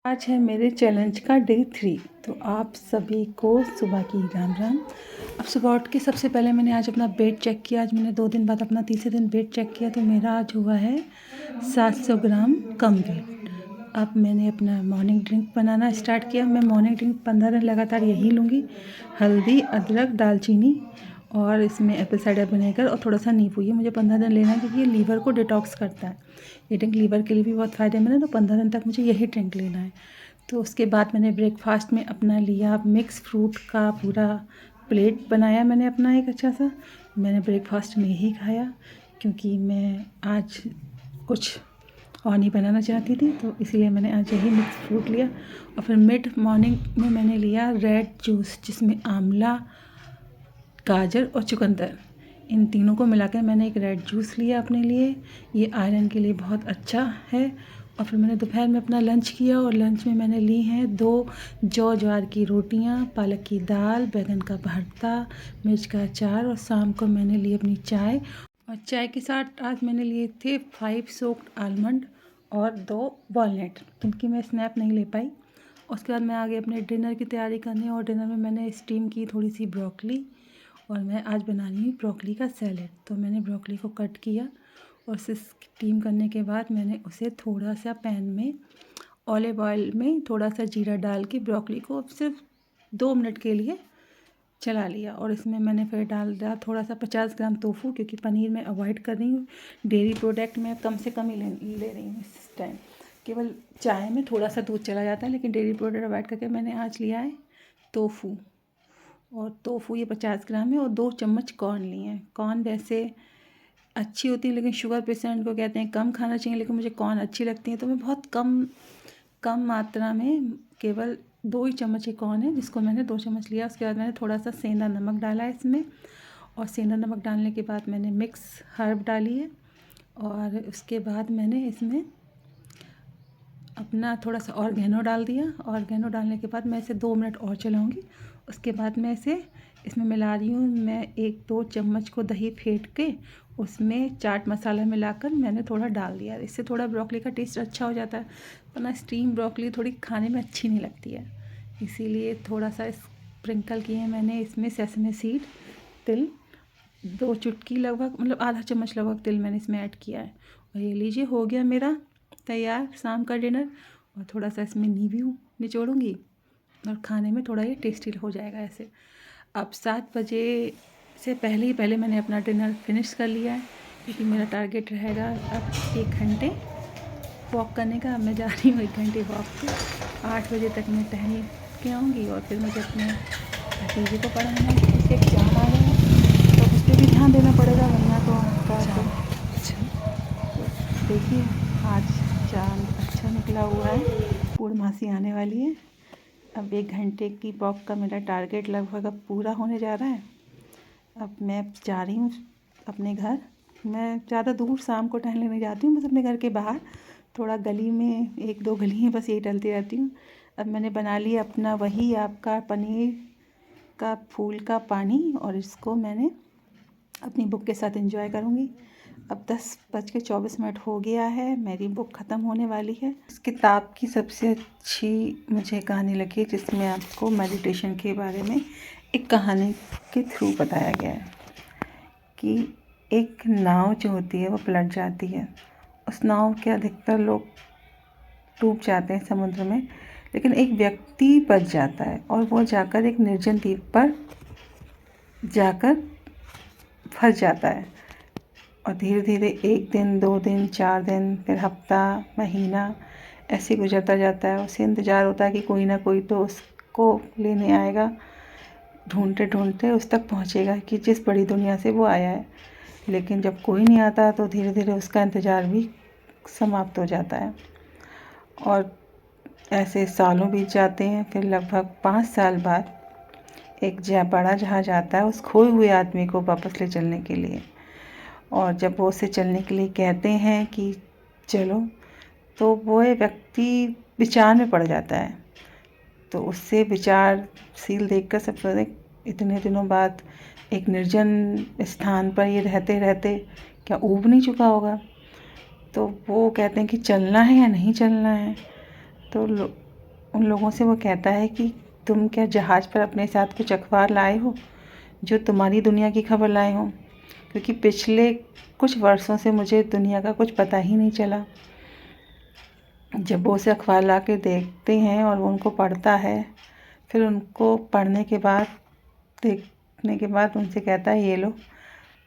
आज है मेरे चैलेंज का डे 3। तो आप सभी को सुबह की राम राम। अब सुबह उठ के सबसे पहले मैंने आज अपना वेट चेक किया। आज मैंने 2 दिन बाद अपना तीसरे दिन वेट चेक किया तो मेरा आज हुआ है 700 ग्राम कम वेट। अब मैंने अपना मॉर्निंग ड्रिंक बनाना स्टार्ट किया। मैं मॉर्निंग ड्रिंक 15 दिन लगातार यही लूँगी। हल्दी, अदरक, दालचीनी और इसमें एप्पल साइडर विनेगर और थोड़ा सा नींबू। ये मुझे 15 दिन लेना है क्योंकि ये लीवर को डिटॉक्स करता है। ये ड्रिंक लीवर के लिए भी बहुत फ़ायदेमंद है, तो 15 दिन तक मुझे यही ड्रिंक लेना है। तो उसके बाद मैंने ब्रेकफास्ट में अपना लिया मिक्स फ्रूट का पूरा प्लेट बनाया। मैंने अपना एक अच्छा सा मैंने ब्रेकफास्ट में ही खाया क्योंकि मैं आज कुछ और नहीं बनाना चाहती थी, तो इसीलिए मैंने आज यही मिक्स फ्रूट लिया। और फिर मिड मॉर्निंग में मैंने लिया रेड जूस जिसमें आंवला, गाजर और चुकंदर, इन तीनों को मिलाकर मैंने एक रेड जूस लिया अपने लिए। ये आयरन के लिए बहुत अच्छा है। और फिर मैंने दोपहर में अपना लंच किया और लंच में मैंने ली हैं 2 ज्वार की रोटियां, पालक की दाल, बैंगन का भरता, मिर्च का अचार और शाम को मैंने ली अपनी चाय। और चाय के साथ आज मैंने लिए थे 5 सोक्ड आलमंड और 2 वॉलनट, जिनकी मैं स्नैप नहीं ले पाई। उसके बाद मैं आगे अपने डिनर की तैयारी करने, और डिनर में मैंने स्टीम की थोड़ी सी ब्रोकली और मैं आज बना रही हूँ ब्रोकली का सैलेड। तो मैंने ब्रोकली को कट किया और उसे स्टीम करने के बाद मैंने उसे थोड़ा सा पैन में ऑलिव ऑयल में थोड़ा सा जीरा डाल के ब्रोकली को सिर्फ 2 मिनट के लिए चला लिया। और इसमें मैंने फिर डाल दिया थोड़ा सा 50 ग्राम टोफू, क्योंकि पनीर मैं अवॉइड कर रही हूँ। डेयरी प्रोडक्ट मैं कम से कम ही ले रही हूँ इस टाइम। केवल चाय में थोड़ा सा दूध चला जाता है, लेकिन डेयरी प्रोडक्ट अवॉइड करके मैंने आज लिया है टोफू। और टोफू ये 50 ग्राम है और 2 चम्मच कॉर्न लिए हैं। कॉर्न वैसे अच्छी होती है, लेकिन शुगर पेशेंट को कहते हैं कम खाना चाहिए, लेकिन मुझे कॉर्न अच्छी लगती है तो मैं बहुत कम मात्रा में केवल 2 ही चम्मच ही कॉर्न है, जिसको मैंने 2 चम्मच लिया। उसके बाद मैंने थोड़ा सा सेंधा नमक डाला है इसमें, और सेंधा नमक डालने के बाद मैंने मिक्स हर्ब डाली है। और उसके बाद मैंने इसमें अपना थोड़ा सा ऑर्गेनो डाल दिया। ऑर्गेनो डालने के बाद मैं इसे 2 मिनट और चलाऊँगी। उसके बाद मैं इसे इसमें मिला रही हूँ। मैं 1-2 चम्मच को दही फेंट के उसमें चाट मसाला मिलाकर मैंने थोड़ा डाल दिया। इससे थोड़ा ब्रोकली का टेस्ट अच्छा हो जाता है, वरना स्टीम ब्रोकली थोड़ी खाने में अच्छी नहीं लगती है। इसीलिए थोड़ा सा स्प्रिंकल किए मैंने इसमें सेसमे सीड, तिल, 2 चुटकी लगभग, मतलब आधा चम्मच लगभग तिल मैंने इसमें ऐड किया है। और ये लीजिए हो गया मेरा तैयार शाम का डिनर। और थोड़ा सा इसमें नींबू निचोड़ूँगी और खाने में थोड़ा ये टेस्टी हो जाएगा ऐसे। अब 7 बजे से पहले मैंने अपना डिनर फिनिश कर लिया है, क्योंकि मेरा टारगेट रहेगा अब 1 घंटे वॉक करने का। अब मैं जा रही हूँ 1 घंटे वॉक पे। 8 बजे तक मैं टहल के आऊँगी और फिर मुझे अपने भतीजे को पढ़ाना है, उसके एग्जाम आ रहे हैं तो उस पर भी ध्यान देना पड़ेगा, वरना तो उनका देखिए आज चाँद अच्छा निकला हुआ है, पूर्णमासी आने वाली है। अब 1 घंटे की वॉक का मेरा टारगेट लगभग अब पूरा होने जा रहा है। अब मैं जा रही हूँ अपने घर। मैं ज़्यादा दूर शाम को टहलने नहीं जाती हूँ, बस अपने घर के बाहर थोड़ा गली में 1-2 गली हैं, बस यही टहलती रहती हूँ। अब मैंने बना लिया अपना वही आपका पनीर का फूल का पानी, और इसको मैंने अपनी बुक के साथ एंजॉय करूँगी। अब 10:24 हो गया है, मेरी बुक ख़त्म होने वाली है। इस किताब की सबसे अच्छी मुझे कहानी लगी जिसमें आपको मेडिटेशन के बारे में एक कहानी के थ्रू बताया गया है कि एक नाव जो होती है वो पलट जाती है। उस नाव के अधिकतर लोग डूब जाते हैं समुद्र में, लेकिन एक व्यक्ति बच जाता है और वो जाकर एक निर्जन द्वीप पर जाकर फंस जाता है। और धीरे धीरे 1 दिन, 2 दिन, 4 दिन, फिर हफ्ता, महीना ऐसे गुजरता जाता है। उसे इंतज़ार होता है कि कोई ना कोई तो उसको लेने आएगा। ढूंढते ढूंढते उस तक पहुंचेगा कि जिस बड़ी दुनिया से वो आया है। लेकिन जब कोई नहीं आता तो धीरे धीरे उसका इंतज़ार भी समाप्त हो जाता है। और ऐसे सालों बीत जाते हैं। फिर लगभग 5 साल बाद एक बड़ा जहाज आता है उस खोए हुए आदमी को वापस ले चलने के लिए। और जब वो उसे चलने के लिए कहते हैं कि चलो, तो वो व्यक्ति विचार में पड़ जाता है। तो उससे विचारशील देखकर सब सोचते इतने दिनों बाद एक निर्जन स्थान पर ये रहते रहते क्या ऊब नहीं चुका होगा। तो वो कहते हैं कि चलना है या नहीं चलना है। तो उन लोगों से वो कहता है कि तुम क्या जहाज़ पर अपने साथ कुछ अखबार लाए हो जो तुम्हारी दुनिया की खबर लाए हो, क्योंकि पिछले कुछ वर्षों से मुझे दुनिया का कुछ पता ही नहीं चला। जब वो उसे अखबार ला के देखते हैं और वो उनको पढ़ता है, फिर उनको पढ़ने के बाद देखने के बाद उनसे कहता है, ये लो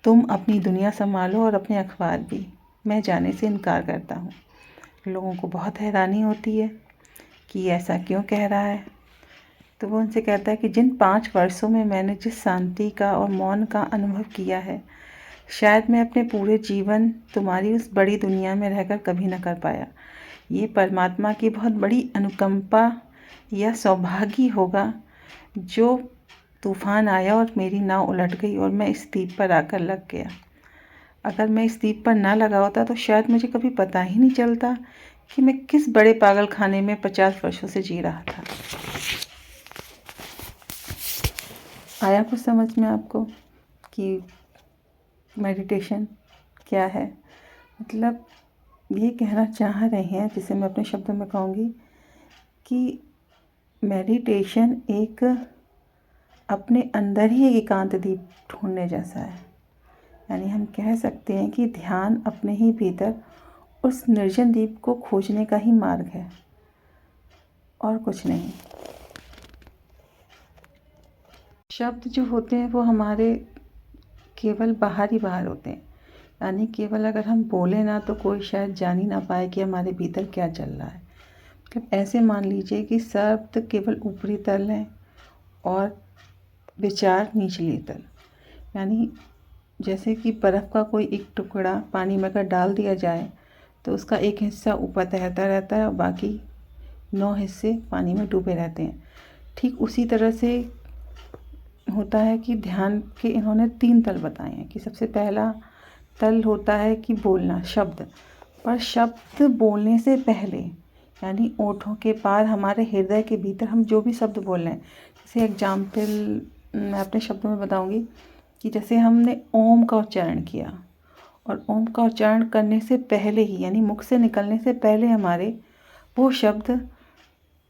तुम अपनी दुनिया संभालो और अपने अखबार भी, मैं जाने से इनकार करता हूँ। लोगों को बहुत हैरानी होती है कि ऐसा क्यों कह रहा है। तो वो उनसे कहता है कि जिन 5 वर्षों में मैंने जिस शांति का और मौन का अनुभव किया है, शायद मैं अपने पूरे जीवन तुम्हारी उस बड़ी दुनिया में रहकर कभी न कर पाया। ये परमात्मा की बहुत बड़ी अनुकंपा या सौभाग्य होगा जो तूफ़ान आया और मेरी नाव उलट गई और मैं इस द्वीप पर आकर लग गया। अगर मैं इस द्वीप पर ना लगा होता तो शायद मुझे कभी पता ही नहीं चलता कि मैं किस बड़े पागल खाने में 50 वर्षों से जी रहा था। आया कुछ समझ में आपको कि मेडिटेशन क्या है? मतलब ये कहना चाह रहे हैं, जिसे मैं अपने शब्दों में कहूँगी कि मेडिटेशन एक अपने अंदर ही एक एकांत द्वीप ढूंढने जैसा है। यानी हम कह सकते हैं कि ध्यान अपने ही भीतर उस निर्जन द्वीप को खोजने का ही मार्ग है और कुछ नहीं। शब्द जो होते हैं वो हमारे केवल बाहर ही बाहर होते हैं, यानी केवल अगर हम बोले ना तो कोई शायद जान ही ना पाए कि हमारे भीतर क्या चल रहा है। मतलब ऐसे मान लीजिए कि शब्द केवल ऊपरी तल हैं और विचार निचली तल। यानी जैसे कि बर्फ़ का कोई एक टुकड़ा पानी में अगर डाल दिया जाए तो उसका एक हिस्सा ऊपर तैरता रहता है और बाकी 9 हिस्से पानी में डूबे रहते हैं। ठीक उसी तरह से होता है कि ध्यान के इन्होंने 3 तल बताए हैं कि सबसे पहला तल होता है कि बोलना, शब्द। पर शब्द बोलने से पहले, यानी ओठों के पार हमारे हृदय के भीतर हम जो भी शब्द बोल रहे हैं, जैसे एग्जाम्पल मैं अपने शब्दों में बताऊंगी कि जैसे हमने ओम का उच्चारण किया और ओम का उच्चारण करने से पहले ही, यानी मुख से निकलने से पहले हमारे वो शब्द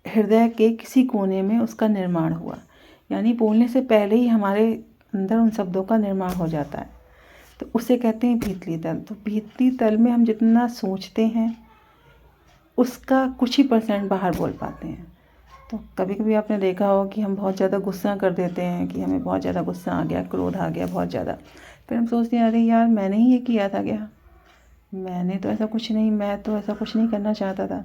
हृदय के किसी कोने में उसका निर्माण हुआ। यानी बोलने से पहले ही हमारे अंदर उन शब्दों का निर्माण हो जाता है, तो उसे कहते हैं भीतरी तल। तो भीतरी तल में हम जितना सोचते हैं उसका कुछ ही % बाहर बोल पाते हैं। तो कभी कभी आपने देखा हो कि हम बहुत ज़्यादा गुस्सा कर देते हैं कि हमें बहुत ज़्यादा गुस्सा आ गया, क्रोध आ गया बहुत ज़्यादा। फिर हम सोचते हैं अरे यार मैंने ही ये किया था क्या, मैंने तो ऐसा कुछ नहीं, मैं तो ऐसा कुछ नहीं करना चाहता था।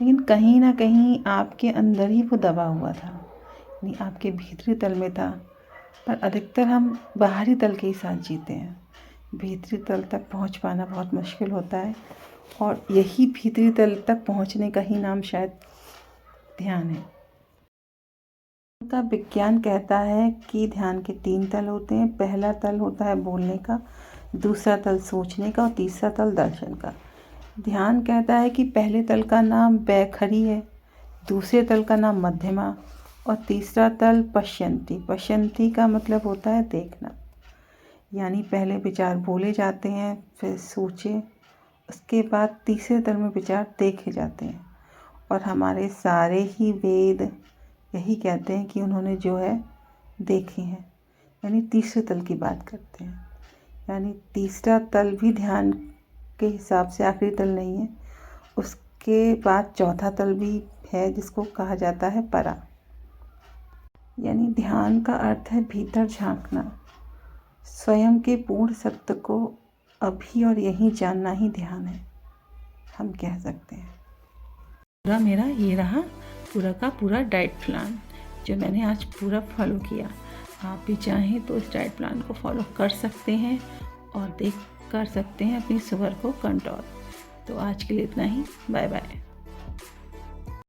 लेकिन कहीं ना कहीं आपके अंदर ही वो दबा हुआ था, यानी आपके भीतरी तल में था। पर अधिकतर हम बाहरी तल के ही साथ जीते हैं, भीतरी तल तक पहुंच पाना बहुत मुश्किल होता है। और यही भीतरी तल तक पहुंचने का ही नाम शायद ध्यान है। का विज्ञान कहता है कि ध्यान के 3 तल होते हैं। पहला तल होता है बोलने का, दूसरा तल सोचने का और तीसरा तल दर्शन का। ध्यान कहता है कि पहले तल का नाम बैखरी है, दूसरे तल का नाम मध्यमा और तीसरा तल पश्यंती। पश्यंती का मतलब होता है देखना। यानी पहले विचार बोले जाते हैं, फिर सोचे, उसके बाद तीसरे तल में विचार देखे जाते हैं। और हमारे सारे ही वेद यही कहते हैं कि उन्होंने जो है देखे हैं, यानी तीसरे तल की बात करते हैं। यानी तीसरा तल भी ध्यान के हिसाब से आखिरी तल नहीं है, उसके बाद चौथा तल भी है जिसको कहा जाता है परा। यानी ध्यान का अर्थ है भीतर झांकना, स्वयं के पूर्ण सत्य को अभी और यहीं जानना ही ध्यान है, हम कह सकते हैं। पूरा मेरा ये रहा पूरा का पूरा डाइट प्लान जो मैंने आज पूरा फॉलो किया। आप भी चाहें तो इस डाइट प्लान को फॉलो कर सकते हैं और कर सकते हैं अपनी शुगर को कंट्रोल। तो आज के लिए इतना ही, बाय बाय।